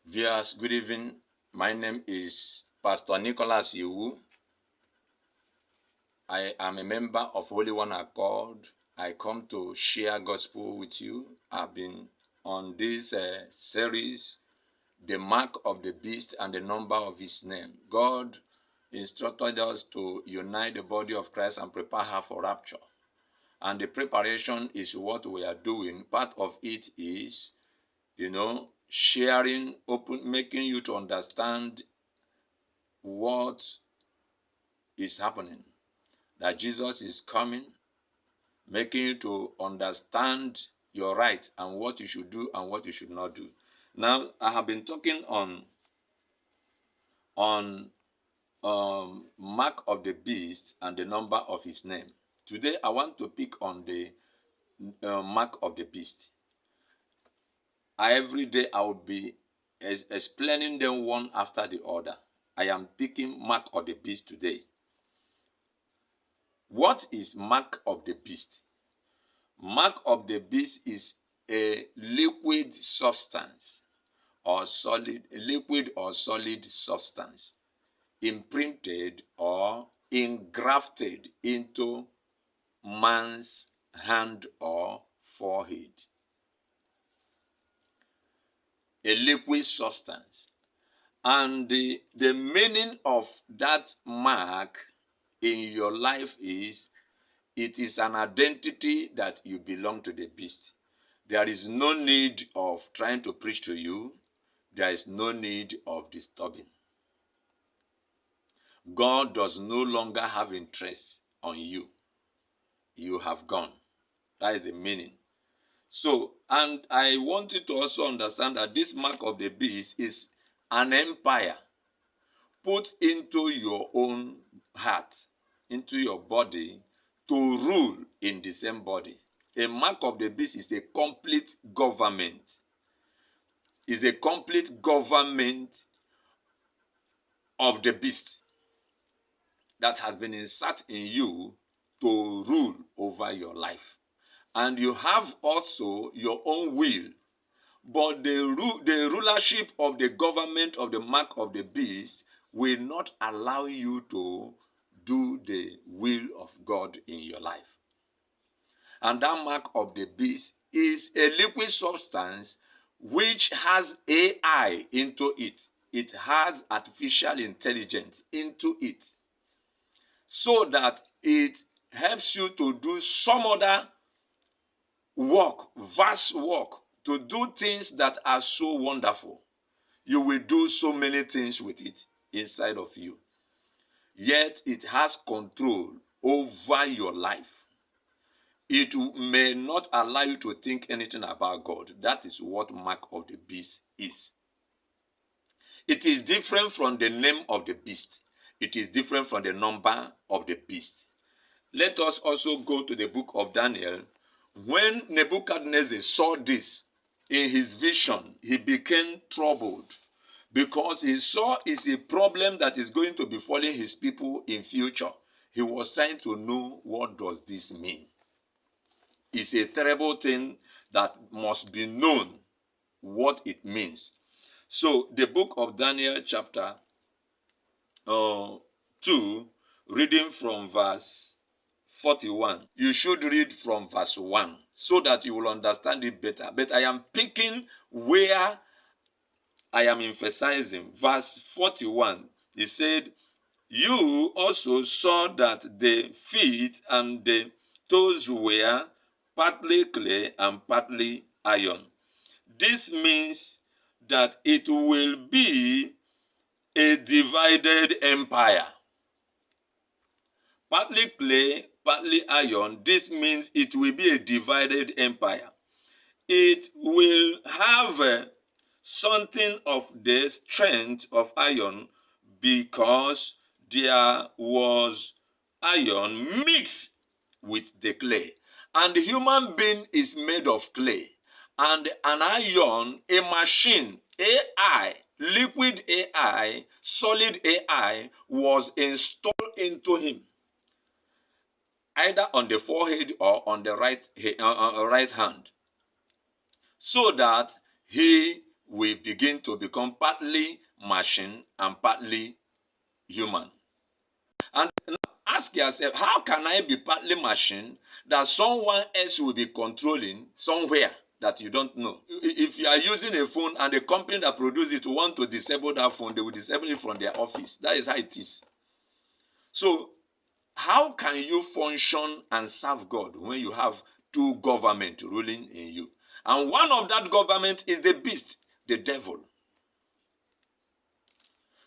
Viewers, good evening. My name is Pastor Nicholas Iwu. I am a member of Holy One Accord. I come to share gospel with you. I've been on this series, The Mark of the Beast and the Number of His Name. God instructed us to unite the body of Christ and prepare her for rapture. And the preparation is what we are doing. Part of it is, sharing, making you to understand what is happening, that Jesus is coming, making you to understand your right and what you should do and what you should not do. Now, I have been talking on mark of the beast and the number of his name. Today, I want to pick on the mark of the beast. Every day, I will be explaining them one after the other. I am picking mark of the beast today. What is mark of the beast? Mark of the beast is a liquid substance or liquid or solid substance imprinted or engrafted into man's hand or forehead. A liquid substance. And the meaning of that mark in your life is, it is an identity that you belong to the beast. There is no need of trying to preach to you. There is no need of disturbing. God does no longer have interest on you. You have gone. That is the meaning. So, and I want you to also understand that this mark of the beast is an empire put into your own heart, into your body, to rule in the same body. A mark of the beast is a complete government. Is a complete government of the beast that has been inserted in you to rule over your life. And you have also your own will. But the rulership of the government of the mark of the beast will not allow you to do the will of God in your life. And that mark of the beast is a liquid substance which has AI into it. It has artificial intelligence into it, so that it helps you to do some other work, vast work, to do things that are so wonderful. You will do so many things with it inside of you. Yet it has control over your life. It may not allow you to think anything about God. That is what mark of the beast is. It is different from the name of the beast. It is different from the number of the beast. Let us also go to the book of Daniel. When Nebuchadnezzar saw this in his vision, he became troubled, because he saw it's a problem that is going to be befalling his people in future. He was trying to know, what does this mean? It's a terrible thing that must be known what it means. So the book of Daniel chapter 2, reading from verse 41. You should read from verse 1 so that you will understand it better. But I am picking where I am emphasizing. Verse 41, he said, "You also saw that the feet and the toes were partly clay and partly iron. This means that it will be a divided empire." Partly clay, partly iron. This means it will be a divided empire. It will have something of the strength of iron, because there was iron mixed with the clay. And the human being is made of clay. And an iron, a machine, AI, liquid AI, solid AI, was installed into him, either on the forehead or on the right hand, so that he will begin to become partly machine and partly human. And now ask yourself, how can I be partly machine that someone else will be controlling somewhere that you don't know? If you are using a phone and the company that produces it want to disable that phone, they will disable it from their office. That is how it is. So how can you function and serve God when you have two governments ruling in you? And one of that government is the beast, the devil.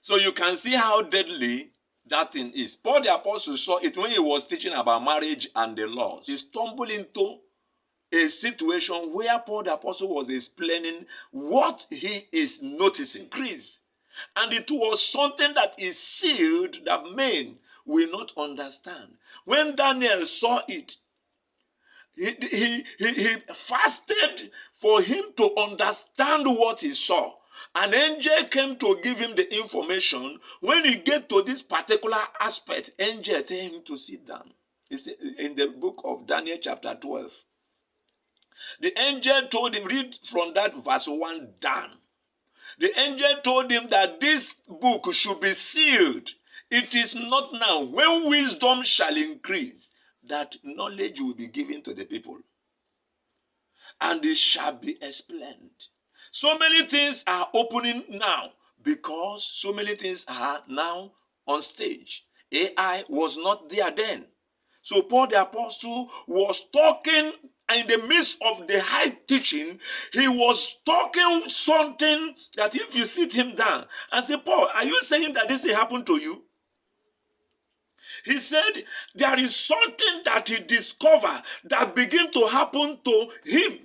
So you can see how deadly that thing is. Paul the Apostle saw it when he was teaching about marriage and the laws. He stumbled into a situation where Paul the Apostle was explaining what he is noticing. Increase. And it was something that is sealed that men will not understand. When Daniel saw it, he fasted for him to understand what he saw. An angel came to give him the information. When he get to this particular aspect, angel tell him to sit down. It's in the book of Daniel chapter 12. The angel told him, read from that verse 1 down. The angel told him that this book should be sealed. It is not now, when wisdom shall increase, that knowledge will be given to the people, and it shall be explained. So many things are opening now because so many things are now on stage. AI was not there then. So Paul the Apostle was talking in the midst of the high teaching. He was talking something that if you sit him down and say, Paul, are you saying that this will happen to you? He said there is something that he discovered that began to happen to him.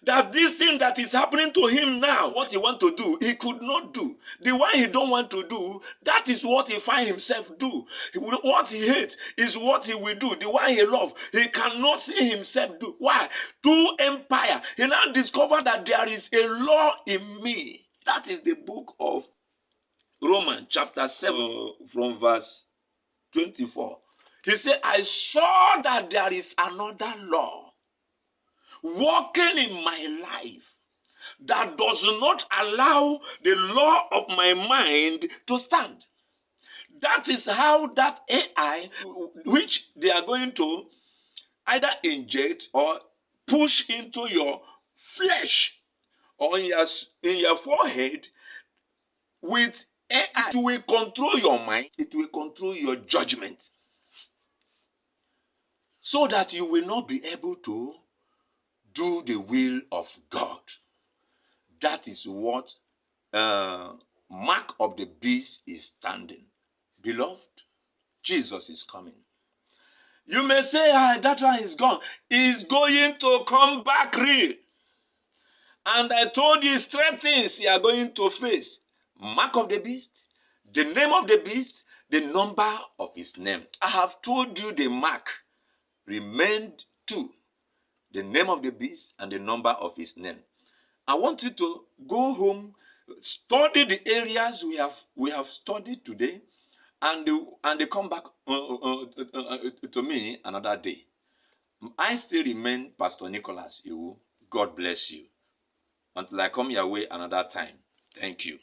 That this thing that is happening to him now, what he want to do, he could not do. The one he don't want to do, that is what he find himself do. What he hates is what he will do. The one he love, he cannot see himself do. Why? To empire. He now discovered that there is a law in me. That is the book of Romans chapter 7 from verse 24. He said, I saw that there is another law working in my life that does not allow the law of my mind to stand. That is how that AI, which they are going to either inject or push into your flesh or in your forehead with AI, it will control your mind, it will control your judgment, so that you will not be able to do the will of God. That is what mark of the beast is standing. Beloved, Jesus is coming. You may say, that one is gone. He's going to come back real. And I told you 3 things you are going to face. Mark of the beast, the name of the beast, the number of his name. I have told you the mark remained 2. The name of the beast and the number of his name. I want you to go home, study the areas we have studied today, and they come back to me another day. I still remain Pastor Nicholas Iwu. God bless you. Until I come your way another time. Thank you.